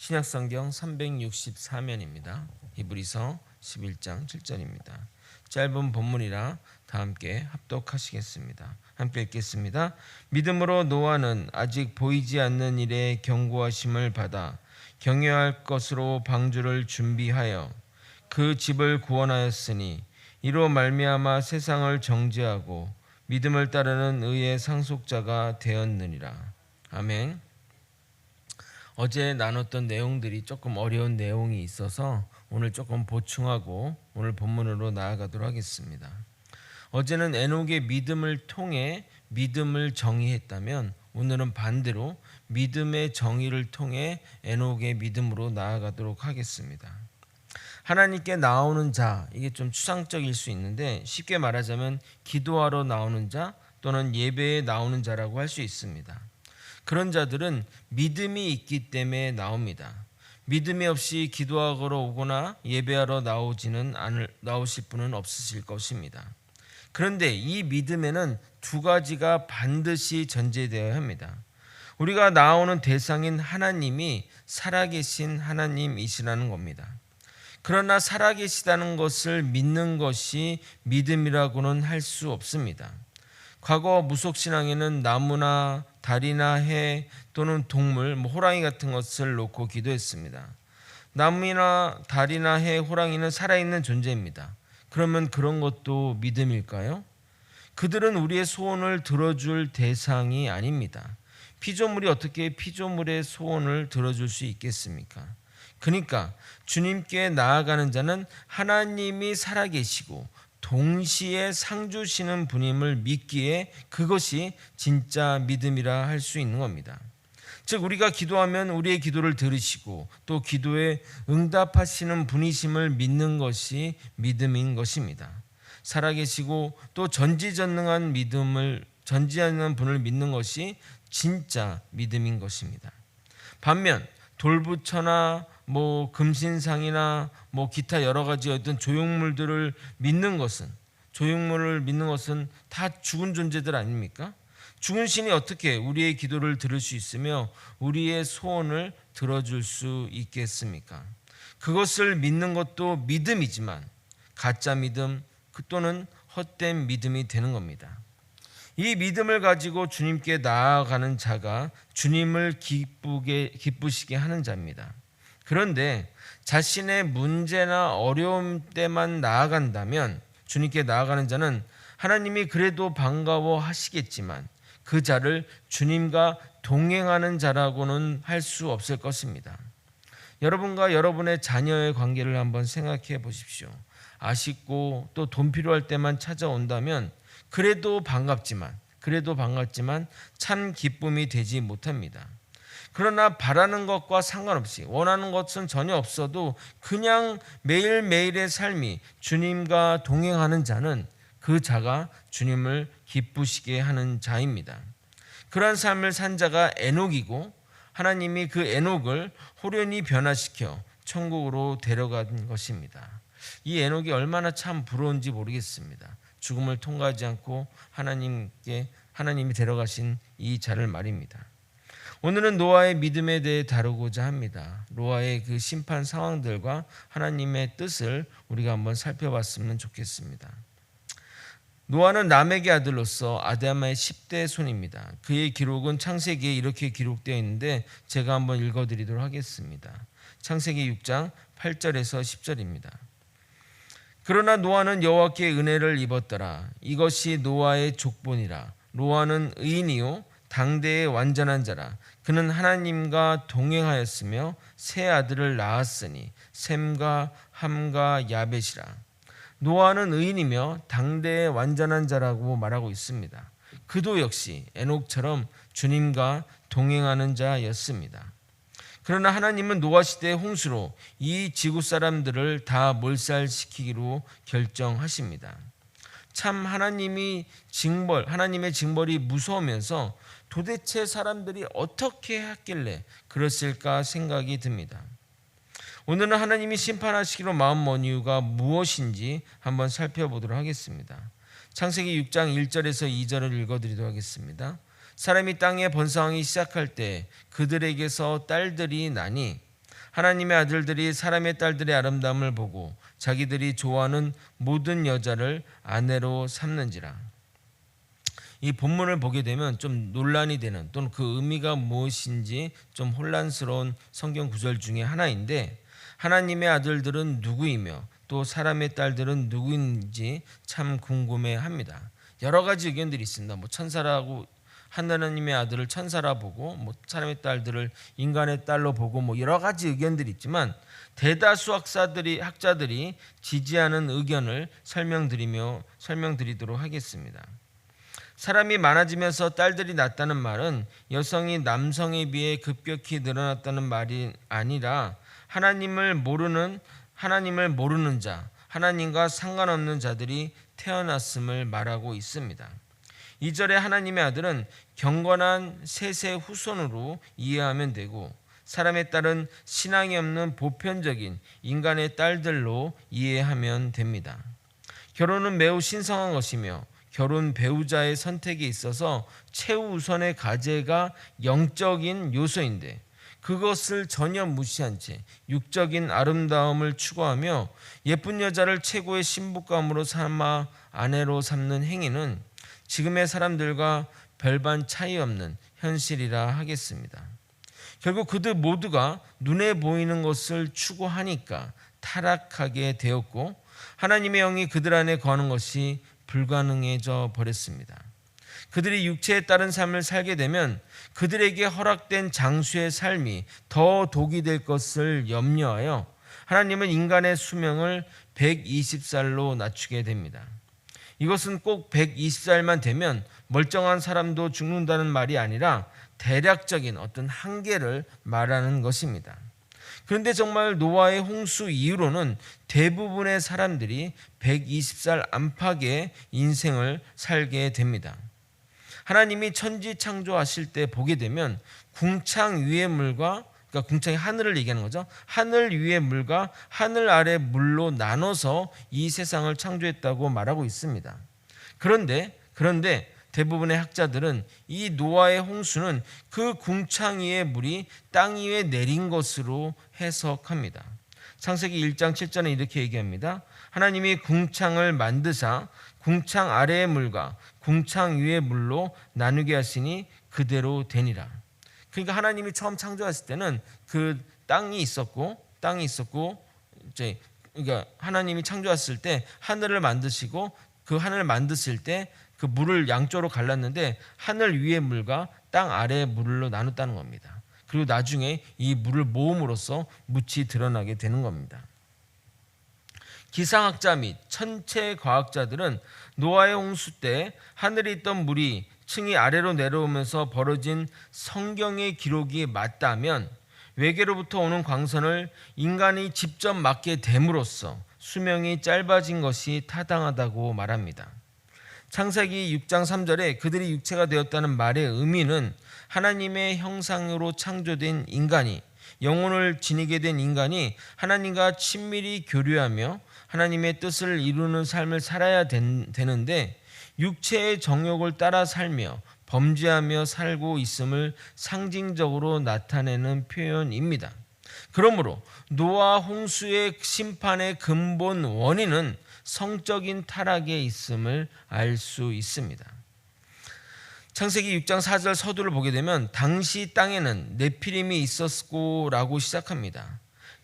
신약성경 364면입니다. 히브리서 11장 7절입니다. 짧은 본문이라 다 함께 합독하시겠습니다. 함께 읽겠습니다. 믿음으로 노아는 아직 보이지 않는 일에 경고하심을 받아 경유할 것으로 방주를 준비하여 그 집을 구원하였으니 이로 말미암아 세상을 정죄하고 믿음을 따르는 의의 상속자가 되었느니라. 아멘. 어제 나눴던 내용들이 조금 어려운 내용이 있어서 오늘 조금 보충하고 오늘 본문으로 나아가도록 하겠습니다. 어제는 에녹의 믿음을 통해 믿음을 정의했다면 오늘은 반대로 믿음의 정의를 통해 에녹의 믿음으로 나아가도록 하겠습니다. 하나님께 나오는 자, 이게 좀 추상적일 수 있는데 쉽게 말하자면 기도하러 나오는 자 또는 예배에 나오는 자라고 할 수 있습니다. 그런 자들은 믿음이 있기 때문에 나옵니다. 믿음이 없이 기도하러 오거나 예배하러 나오실 분은 없으실 것입니다. 그런데 이 믿음에는 두 가지가 반드시 전제되어야 합니다. 우리가 나오는 대상인 하나님이 살아계신 하나님이시라는 겁니다. 그러나 살아계시다는 것을 믿는 것이 믿음이라고는 할 수 없습니다. 과거 무속신앙에는 나무나 달이나 해 또는 동물, 호랑이 같은 것을 놓고 기도했습니다. 나무나 달이나 해, 호랑이는 살아있는 존재입니다. 그러면 그런 것도 믿음일까요? 그들은 우리의 소원을 들어줄 대상이 아닙니다. 피조물이 어떻게 피조물의 소원을 들어줄 수 있겠습니까? 그러니까 주님께 나아가는 자는 하나님이 살아계시고 동시에 상 주시는 분임을 믿기에 그것이 진짜 믿음이라 할 수 있는 겁니다. 즉 우리가 기도하면 우리의 기도를 들으시고 또 기도에 응답하시는 분이심을 믿는 것이 믿음인 것입니다. 살아계시고 또 전지전능한 분을 믿는 것이 진짜 믿음인 것입니다. 반면 돌부처나 금신상이나 기타 여러 가지 어떤 조형물을 믿는 것은 다 죽은 존재들 아닙니까? 죽은 신이 어떻게 우리의 기도를 들을 수 있으며 우리의 소원을 들어줄 수 있겠습니까? 그것을 믿는 것도 믿음이지만 가짜 믿음 또는 헛된 믿음이 되는 겁니다. 이 믿음을 가지고 주님께 나아가는 자가 주님을 기쁘시게 하는 자입니다. 그런데 자신의 문제나 어려움 때만 나아간다면 주님께 나아가는 자는 하나님이 그래도 반가워하시겠지만 그 자를 주님과 동행하는 자라고는 할 수 없을 것입니다. 여러분과 여러분의 자녀의 관계를 한번 생각해 보십시오. 아쉽고 또 돈 필요할 때만 찾아온다면 그래도 반갑지만 참 기쁨이 되지 못합니다. 그러나 바라는 것과 상관없이 원하는 것은 전혀 없어도 그냥 매일매일의 삶이 주님과 동행하는 자는 그 자가 주님을 기쁘시게 하는 자입니다. 그러한 삶을 산 자가 에녹이고 하나님이 그 에녹을 호련히 변화시켜 천국으로 데려간 것입니다. 이 에녹이 얼마나 참 부러운지 모르겠습니다. 죽음을 통과하지 않고 하나님이 데려가신 이 자를 말입니다. 오늘은 노아의 믿음에 대해 다루고자 합니다. 노아의 그 심판 상황들과 하나님의 뜻을 우리가 한번 살펴봤으면 좋겠습니다. 노아는 람에게 아들로서 아담의 10대 손입니다. 그의 기록은 창세기에 이렇게 기록되어 있는데 제가 한번 읽어드리도록 하겠습니다. 창세기 6장 8절에서 10절입니다. 그러나 노아는 여호와께 은혜를 입었더라. 이것이 노아의 족본이라. 노아는 의인이요 당대의 완전한 자라. 그는 하나님과 동행하였으며 세 아들을 낳았으니 셈과 함과 야벳이라. 노아는 의인이며 당대의 완전한 자라고 말하고 있습니다. 그도 역시 에녹처럼 주님과 동행하는 자였습니다. 그러나 하나님은 노아 시대의 홍수로 이 지구 사람들을 다 몰살시키기로 결정하십니다. 참 하나님의 징벌이 무서우면서 도대체 사람들이 어떻게 했길래 그랬을까 생각이 듭니다. 오늘은 하나님이 심판하시기로 마음먹은 이유가 무엇인지 한번 살펴보도록 하겠습니다. 창세기 6장 1절에서 2절을 읽어드리도록 하겠습니다. 사람이 땅에 번성하기 시작할 때 그들에게서 딸들이 나니 하나님의 아들들이 사람의 딸들의 아름다움을 보고 자기들이 좋아하는 모든 여자를 아내로 삼는지라. 이 본문을 보게 되면 좀 논란이 되는, 또는 그 의미가 무엇인지 좀 혼란스러운 성경 구절 중에 하나인데, 하나님의 아들들은 누구이며 또 사람의 딸들은 누구인지 참 궁금해합니다. 여러 가지 의견들이 있습니다. 뭐 천사라고, 하나님의 아들을 천사라 보고, 뭐 사람의 딸들을 인간의 딸로 보고, 뭐 여러 가지 의견들이 있지만 대다수 학자들이 지지하는 의견을 설명드리도록 하겠습니다. 사람이 많아지면서 딸들이 낳았다는 말은 여성이 남성에 비해 급격히 늘어났다는 말이 아니라 하나님을 모르는 자, 하나님과 상관없는 자들이 태어났음을 말하고 있습니다. 2절에 하나님의 아들은 경건한 셋의 후손으로 이해하면 되고, 사람의 딸은 신앙이 없는 보편적인 인간의 딸들로 이해하면 됩니다. 결혼은 매우 신성한 것이며 결혼 배우자의 선택에 있어서 최우선의 과제가 영적인 요소인데, 그것을 전혀 무시한 채 육적인 아름다움을 추구하며 예쁜 여자를 최고의 신부감으로 삼아 아내로 삼는 행위는 지금의 사람들과 별반 차이 없는 현실이라 하겠습니다. 결국 그들 모두가 눈에 보이는 것을 추구하니까 타락하게 되었고, 하나님의 영이 그들 안에 거하는 것이 불가능해져 버렸습니다. 그들이 육체에 따른 삶을 살게 되면 그들에게 허락된 장수의 삶이 더 독이 될 것을 염려하여 하나님은 인간의 수명을 120살로 낮추게 됩니다. 이것은 꼭 120살만 되면 멀쩡한 사람도 죽는다는 말이 아니라 대략적인 어떤 한계를 말하는 것입니다. 그런데 정말 노아의 홍수 이후로는 대부분의 사람들이 120살 안팎의 인생을 살게 됩니다. 하나님이 천지 창조하실 때 보게 되면 궁창 위의 물과, 그러니까 궁창이 하늘을 얘기하는 거죠. 하늘 위의 물과 하늘 아래 물로 나눠서 이 세상을 창조했다고 말하고 있습니다. 그런데 대부분의 학자들은 이 노아의 홍수는 그 궁창 위의 물이 땅 위에 내린 것으로 해석합니다. 창세기 1장 7절에 이렇게 얘기합니다. 하나님이 궁창을 만드사 궁창 아래의 물과 궁창 위의 물로 나누게 하시니 그대로 되니라. 그러니까 하나님이 처음 창조했을 때는 그 땅이 있었고 이제 그러니까 하나님이 창조했을 때 하늘을 만드시고, 그 하늘을 만드실 때 그 물을 양쪽으로 갈랐는데 하늘 위의 물과 땅 아래의 물로 나눴다는 겁니다. 그리고 나중에 이 물을 모음으로써 묻이 드러나게 되는 겁니다. 기상학자 및 천체 과학자들은 노아의 홍수 때 하늘에 있던 물이 층이 아래로 내려오면서 벌어진 성경의 기록이 맞다면 외계로부터 오는 광선을 인간이 직접 맞게 됨으로써 수명이 짧아진 것이 타당하다고 말합니다. 창세기 6장 3절에 그들이 육체가 되었다는 말의 의미는 하나님의 형상으로 창조된 인간이, 영혼을 지니게 된 인간이 하나님과 친밀히 교류하며 하나님의 뜻을 이루는 삶을 살아야 되는데 육체의 정욕을 따라 살며 범죄하며 살고 있음을 상징적으로 나타내는 표현입니다. 그러므로 노아 홍수의 심판의 근본 원인은 성적인 타락에 있음을 알 수 있습니다. 창세기 6장 4절 서두를 보게 되면 당시 땅에는 네피림이 있었고라고 시작합니다.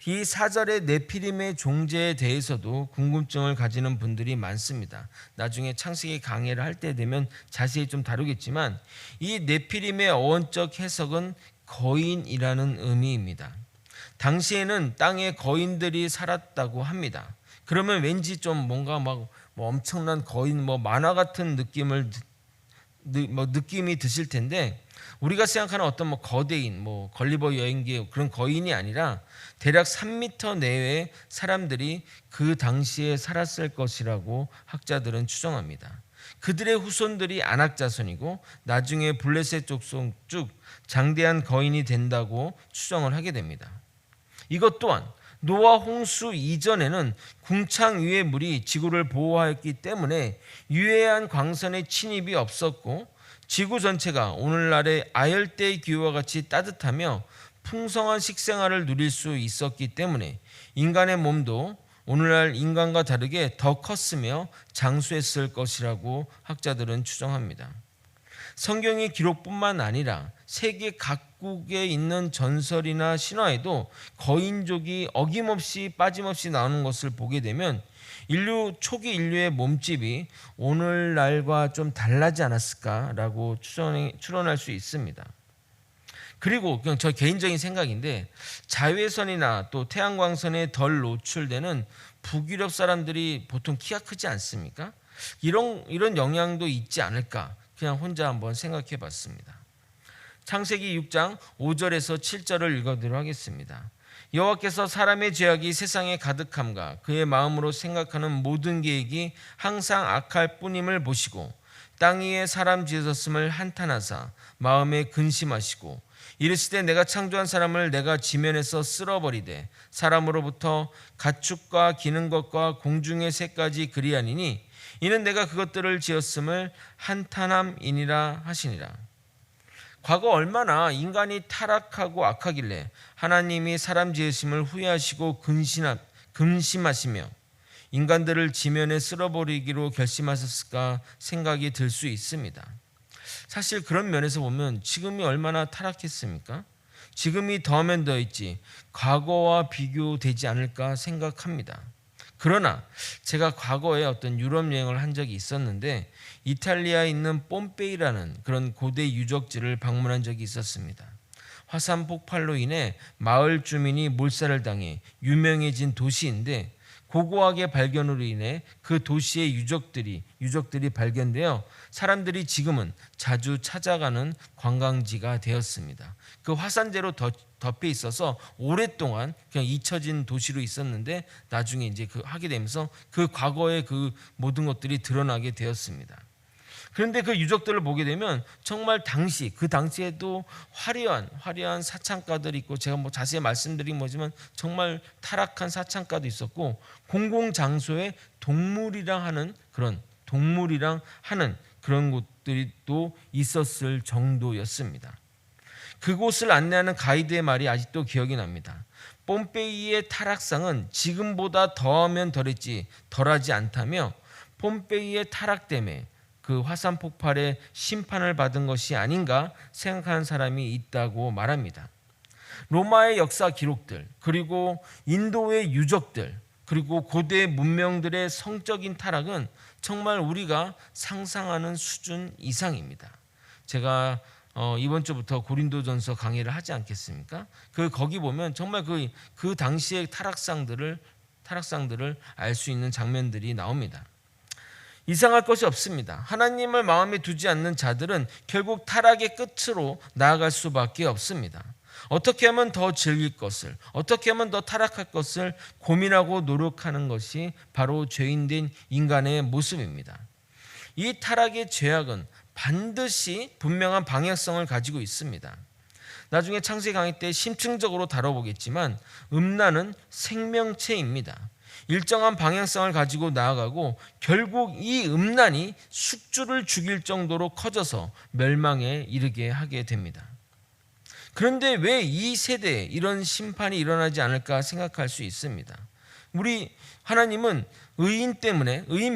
이 4절의 네피림의 존재에 대해서도 궁금증을 가지는 분들이 많습니다. 나중에 창세기 강해를 할 때 되면 자세히 좀 다루겠지만 이 네피림의 어원적 해석은 거인이라는 의미입니다. 당시에는 땅에 거인들이 살았다고 합니다. 그러면 왠지 좀 뭔가 막 엄청난 거인, 만화 같은 느낌이 드실 텐데, 우리가 생각하는 어떤 거대인, 걸리버 여행기 그런 거인이 아니라 대략 3m 내외의 사람들이 그 당시에 살았을 것이라고 학자들은 추정합니다. 그들의 후손들이 아낙 자손이고 나중에 블레셋 족속 쭉 장대한 거인이 된다고 추정을 하게 됩니다. 이것 또한 노아 홍수 이전에는 궁창 위의 물이 지구를 보호하였기 때문에 유해한 광선의 침입이 없었고, 지구 전체가 오늘날의 아열대 기후와 같이 따뜻하며 풍성한 식생활을 누릴 수 있었기 때문에 인간의 몸도 오늘날 인간과 다르게 더 컸으며 장수했을 것이라고 학자들은 추정합니다. 성경의 기록뿐만 아니라 세계 각국에 있는 전설이나 신화에도 거인족이 어김없이 빠짐없이 나오는 것을 보게 되면 초기 인류의 몸집이 오늘날과 좀 달라지 않았을까라고 추론할 수 있습니다. 그리고 그냥 저 개인적인 생각인데 자외선이나 또 태양광선에 덜 노출되는 북유럽 사람들이 보통 키가 크지 않습니까? 이런 영향도 있지 않을까 그냥 혼자 한번 생각해 봤습니다. 창세기 6장 5절에서 7절을 읽어드리도록 하겠습니다. 여호와께서 사람의 죄악이 세상에 가득함과 그의 마음으로 생각하는 모든 계획이 항상 악할 뿐임을 보시고 땅 위에 사람 지으셨음을 한탄하사 마음에 근심하시고 이르시되 내가 창조한 사람을 내가 지면에서 쓸어버리되 사람으로부터 가축과 기는 것과 공중의 새까지 그리하니니 이는 내가 그것들을 지었음을 한탄함이니라 하시니라. 과거 얼마나 인간이 타락하고 악하길래 하나님이 사람 지으심을 후회하시고 근심하시며 인간들을 지면에 쓸어버리기로 결심하셨을까 생각이 들 수 있습니다. 사실 그런 면에서 보면 지금이 얼마나 타락했습니까? 지금이 더하면 더했지 과거와 비교되지 않을까 생각합니다. 그러나 제가 과거에 어떤 유럽 여행을 한 적이 있었는데 이탈리아에 있는 뽐페이라는 그런 고대 유적지를 방문한 적이 있었습니다. 화산 폭발로 인해 마을 주민이 몰살을 당해 유명해진 도시인데 고고하게 발견으로 인해 그 도시의 유적들이 발견되어 사람들이 지금은 자주 찾아가는 관광지가 되었습니다. 그 화산재로 덮여 있어서 오랫동안 그냥 잊혀진 도시로 있었는데 나중에 이제 하게 되면서 그 과거의 그 모든 것들이 드러나게 되었습니다. 그런데 그 유적들을 보게 되면 정말 그 당시에도 화려한 사창가들이 있고 제가 뭐 자세히 말씀드린 거지만 정말 타락한 사창가도 있었고 공공장소에 동물이랑 하는 그런 곳들이 또 있었을 정도였습니다. 그곳을 안내하는 가이드의 말이 아직도 기억이 납니다. 뽐페이의 타락상은 지금보다 더하면 덜했지 덜하지 않다며 뽐페이의 타락 때문에 그 화산 폭발의 심판을 받은 것이 아닌가 생각하는 사람이 있다고 말합니다. 로마의 역사 기록들, 그리고 인도의 유적들, 그리고 고대 문명들의 성적인 타락은 정말 우리가 상상하는 수준 이상입니다. 제가 이번 주부터 고린도전서 강의를 하지 않겠습니까? 거기 보면 정말 그 당시의 타락상들을 알 수 있는 장면들이 나옵니다. 이상할 것이 없습니다. 하나님을 마음에 두지 않는 자들은 결국 타락의 끝으로 나아갈 수밖에 없습니다. 어떻게 하면 더 즐길 것을, 어떻게 하면 더 타락할 것을 고민하고 노력하는 것이 바로 죄인된 인간의 모습입니다. 이 타락의 죄악은 반드시 분명한 방향성을 가지고 있습니다. 나중에 창세기 강의 때 심층적으로 다뤄보겠지만 음란은 생명체입니다. 일정한 방향성을 가지고 나아가고 결국 이 음란이 숙주를 죽일 정도로 커져서 멸망에 이르게 하게 됩니다. 그런데 왜 이 세대에 이런 심판이 일어나지 않을까 생각할 수 있습니다. 우리 하나님은 의인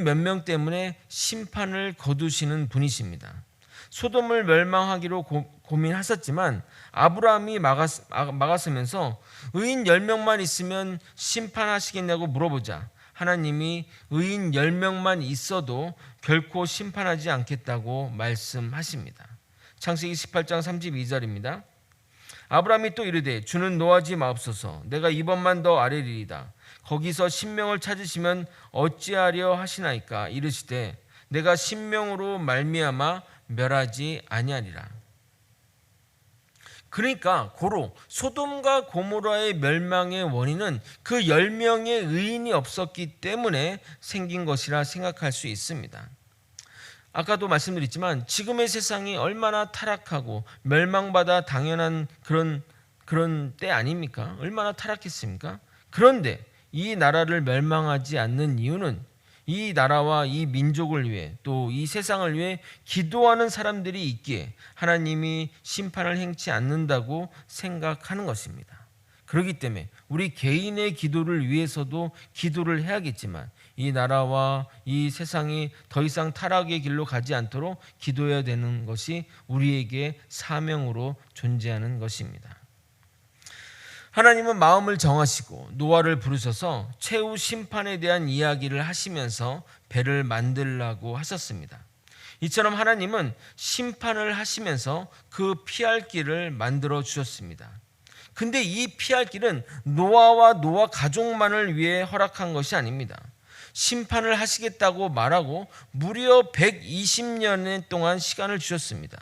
몇 명 때문에 심판을 거두시는 분이십니다. 소돔을 멸망하기로 고민하셨지만 아브라함이 막았으면서 의인 10명만 있으면 심판하시겠냐고 물어보자 하나님이 의인 10명만 있어도 결코 심판하지 않겠다고 말씀하십니다. 창세기 18장 32절입니다. 아브라함이 또 이르되 주는 노하지 마옵소서 내가 이번만 더 아뢰리이다. 거기서 10명을 찾으시면 어찌하려 하시나이까 이르시되 내가 10명으로 말미암아 멸하지 아니하리라. 그러니까 고로 소돔과 고모라의 멸망의 원인은 그 10명의 의인이 없었기 때문에 생긴 것이라 생각할 수 있습니다. 아까도 말씀드렸지만 지금의 세상이 얼마나 타락하고 멸망받아 당연한 그런 때 아닙니까? 얼마나 타락했습니까? 그런데 이 나라를 멸망하지 않는 이유는 이 나라와 이 민족을 위해 또 이 세상을 위해 기도하는 사람들이 있기에 하나님이 심판을 행치 않는다고 생각하는 것입니다. 그렇기 때문에 우리 개인의 기도를 위해서도 기도를 해야겠지만 이 나라와 이 세상이 더 이상 타락의 길로 가지 않도록 기도해야 되는 것이 우리에게 사명으로 존재하는 것입니다. 하나님은 마음을 정하시고 노아를 부르셔서 최후 심판에 대한 이야기를 하시면서 배를 만들라고 하셨습니다. 이처럼 하나님은 심판을 하시면서 그 피할 길을 만들어 주셨습니다. 근데 이 피할 길은 노아와 노아 가족만을 위해 허락한 것이 아닙니다. 심판을 하시겠다고 말하고 무려 120년 동안 시간을 주셨습니다.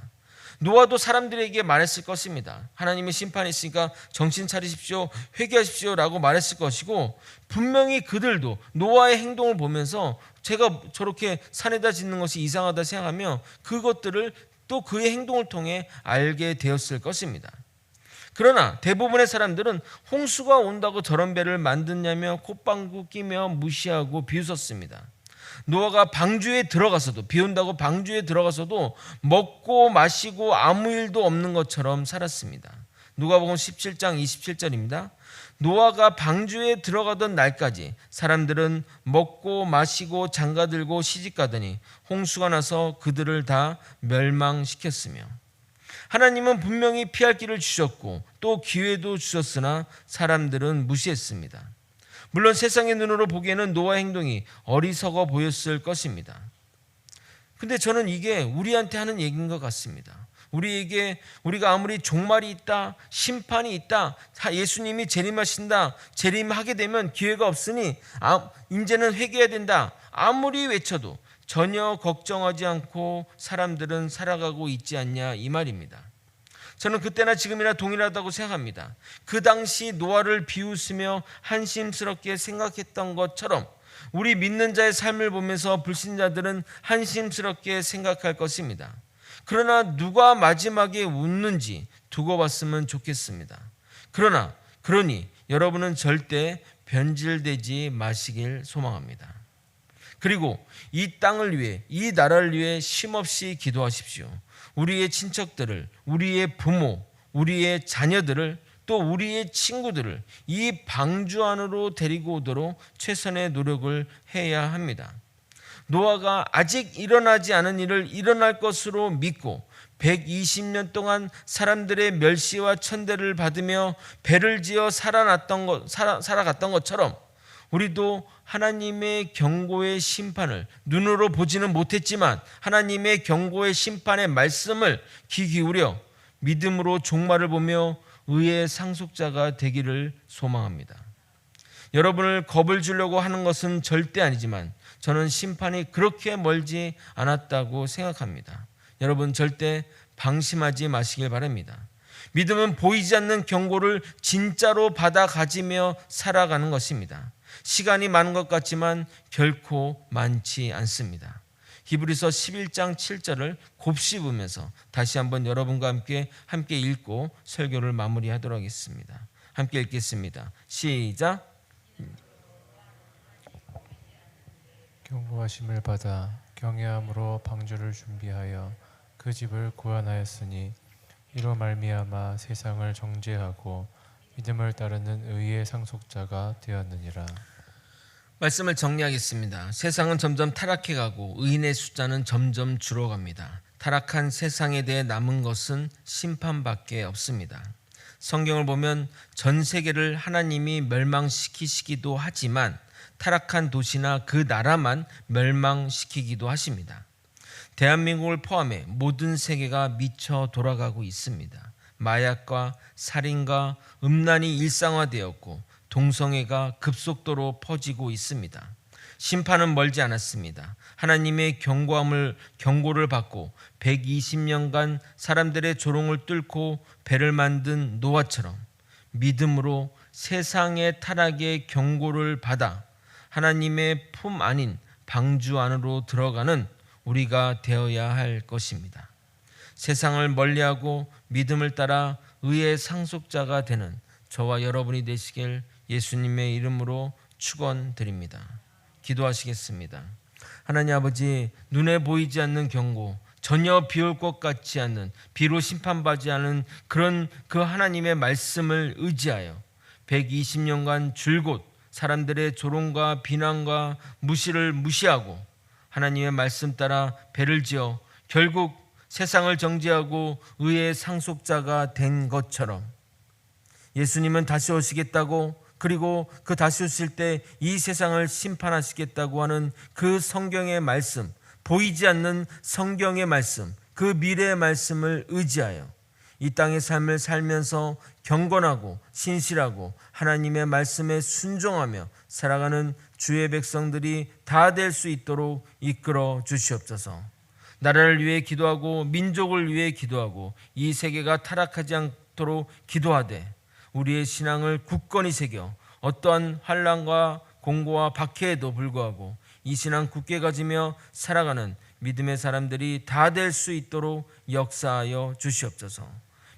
노아도 사람들에게 말했을 것입니다. 하나님의 심판이 있으니까 정신 차리십시오, 회개하십시오 라고 말했을 것이고, 분명히 그들도 노아의 행동을 보면서 제가 저렇게 산에다 짓는 것이 이상하다 생각하며 그것들을 또 그의 행동을 통해 알게 되었을 것입니다. 그러나 대부분의 사람들은 홍수가 온다고 저런 배를 만드냐며 콧방구 끼며 무시하고 비웃었습니다. 노아가 방주에 들어가서도, 비 온다고 방주에 들어가서도 먹고 마시고 아무 일도 없는 것처럼 살았습니다. 누가복음 17장 27절입니다. 노아가 방주에 들어가던 날까지 사람들은 먹고 마시고 장가들고 시집가더니 홍수가 나서 그들을 다 멸망시켰으며, 하나님은 분명히 피할 길을 주셨고 또 기회도 주셨으나 사람들은 무시했습니다. 물론 세상의 눈으로 보기에는 노아의 행동이 어리석어 보였을 것입니다. 근데 저는 이게 우리한테 하는 얘기인 것 같습니다. 우리가 아무리 종말이 있다, 심판이 있다, 예수님이 재림하신다, 재림하게 되면 기회가 없으니 이제는 회개해야 된다, 아무리 외쳐도 전혀 걱정하지 않고 사람들은 살아가고 있지 않냐, 이 말입니다. 저는 그때나 지금이나 동일하다고 생각합니다. 그 당시 노아를 비웃으며 한심스럽게 생각했던 것처럼 우리 믿는 자의 삶을 보면서 불신자들은 한심스럽게 생각할 것입니다. 그러나 누가 마지막에 웃는지 두고 봤으면 좋겠습니다. 그러니 여러분은 절대 변질되지 마시길 소망합니다. 그리고 이 땅을 위해, 이 나라를 위해 쉼없이 기도하십시오. 우리의 친척들을, 우리의 부모, 우리의 자녀들을, 또 우리의 친구들을 이 방주 안으로 데리고 오도록 최선의 노력을 해야 합니다. 노아가 아직 일어나지 않은 일을 일어날 것으로 믿고 120년 동안 사람들의 멸시와 천대를 받으며 배를 지어 살아갔던 것처럼 우리도 하나님의 경고의 심판을 눈으로 보지는 못했지만 하나님의 경고의 심판의 말씀을 귀 기울여 믿음으로 종말을 보며 의의 상속자가 되기를 소망합니다. 여러분을 겁을 주려고 하는 것은 절대 아니지만 저는 심판이 그렇게 멀지 않았다고 생각합니다. 여러분 절대 방심하지 마시길 바랍니다. 믿음은 보이지 않는 경고를 진짜로 받아 가지며 살아가는 것입니다. 시간이 많은 것 같지만 결코 많지 않습니다. 히브리서 11장 7절을 곱씹으면서 다시 한번 여러분과 함께 읽고 설교를 마무리하도록 하겠습니다. 함께 읽겠습니다. 시작. 경고하심을 받아 경외함으로 방주를 준비하여 그 집을 구원하였으니 이로 말미암아 세상을 정죄하고 믿음을 따르는 의의 상속자가 되었느니라. 말씀을 정리하겠습니다. 세상은 점점 타락해가고 의인의 숫자는 점점 줄어갑니다. 타락한 세상에 대해 남은 것은 심판밖에 없습니다. 성경을 보면 전 세계를 하나님이 멸망시키시기도 하지만 타락한 도시나 그 나라만 멸망시키기도 하십니다. 대한민국을 포함해 모든 세계가 미쳐 돌아가고 있습니다. 마약과 살인과 음란이 일상화되었고 동성애가 급속도로 퍼지고 있습니다. 심판은 멀지 않았습니다. 하나님의 경고를 받고 120년간 사람들의 조롱을 뚫고 배를 만든 노아처럼 믿음으로 세상의 타락의 경고를 받아 하나님의 품 아닌 방주 안으로 들어가는 우리가 되어야 할 것입니다. 세상을 멀리하고 믿음을 따라 의의 상속자가 되는 저와 여러분이 되시길 예수님의 이름으로 축원드립니다. 기도하시겠습니다. 하나님 아버지, 눈에 보이지 않는 경고, 전혀 비올 것 같지 않는, 비로 심판받지 않은 그런 그 하나님의 말씀을 의지하여 120년간 줄곧 사람들의 조롱과 비난과 무시를 무시하고 하나님의 말씀 따라 배를 지어 결국 세상을 정죄하고 의의 상속자가 된 것처럼 예수님은 다시 오시겠다고, 그리고 그 다시 오실 때 이 세상을 심판하시겠다고 하는 그 성경의 말씀, 보이지 않는 성경의 말씀, 그 미래의 말씀을 의지하여 이 땅의 삶을 살면서 경건하고 신실하고 하나님의 말씀에 순종하며 살아가는 주의 백성들이 다 될 수 있도록 이끌어 주시옵소서. 나라를 위해 기도하고 민족을 위해 기도하고 이 세계가 타락하지 않도록 기도하되 우리의 신앙을 굳건히 새겨 어떠한 환난과 공고와 박해에도 불구하고 이 신앙 굳게 가지며 살아가는 믿음의 사람들이 다 될 수 있도록 역사하여 주시옵소서.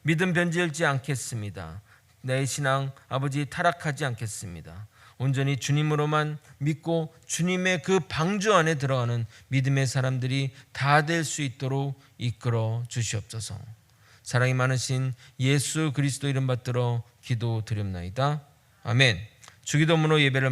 믿음 변질지 않겠습니다. 내 신앙 아버지 타락하지 않겠습니다. 온전히 주님으로만 믿고 주님의 그 방주 안에 들어가는 믿음의 사람들이 다 될 수 있도록 이끌어 주시옵소서. 사랑이 많으신 예수 그리스도 이름 받들어 기도드립나이다. 아멘. 주기도문으로 예배를